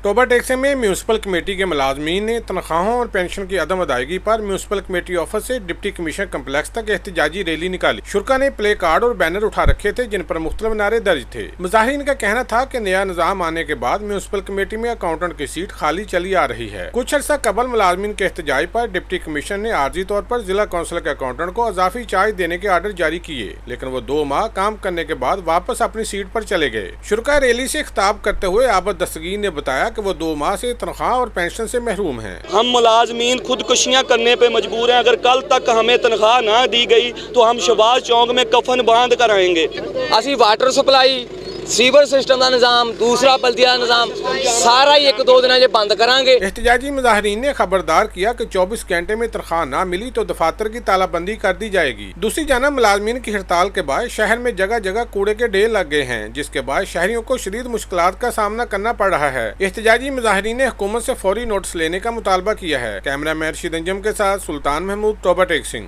Toba taxi में municipal committee के मुलाजमीन ने तनख्वाहों और पेंशन की अदम अदायगी पर म्यूनसिपल कमेटी ऑफिस से डिप्टी कमिश्नर कम्प्लेक्स तक एहतजाजी रैली निकाली। शुरा ने प्ले कार्ड और बैनर उठा रखे थे जिन पर मुख्तलिफ नारे दर्ज थे। मुजाहिरीन का कहना था कि नया निजाम आने के बाद म्यूनसिपल कमेटी में अकाउंटेंट की सीट खाली चली आ रही है। कुछ अर्सा कबल मुलाजमीन के एहतजाज पर डिप्टी कमिश्नर ने आर्जी तौर पर जिला कौंसिल के अकाउंटेंट को अजाफी चार्ज देने के आर्डर जारी किए, लेकिन वो 2 माह काम करने के बाद वापस अपनी सीट पर चले गए। शुरा रैली से खिताब करते हुए आबद दस्तगीर ने बताया कि वो 2 माह से तनख्वाह और पेंशन से महरूम हैं। हम मुलाजमीन खुदकुशियां करने पे मजबूर हैं। अगर कल तक हमें तनख्वाह ना दी गई तो हम शहबाज चौक में कफन बांध कर आएंगे। असी वाटर सप्लाई सीवर सिस्टम का निज़ाम दूसरा बल्दिया निज़ाम सारा ही 1-2 दिन बंद करांगे। एहतजाजी मुजाहिरीन ने खबरदार किया कि 24 घंटे में तनख्वाह ना मिली तो दफातर की तालाबंदी कर दी जाएगी। दूसरी जानब मुलाजमीन की हड़ताल के बाद शहर में जगह जगह कूड़े के ढेर लग गए हैं, जिसके बाद शहरियों को शदीद मुश्किलात का सामना करना पड़ रहा है। एहतजाजी मुजाहिरीन ने हुकूमत से फौरी नोटिस लेने का मुतालबा किया है। कैमरा मैन रशीद अंजम के साथ सुल्तान महमूद, टोबा टेक सिंह।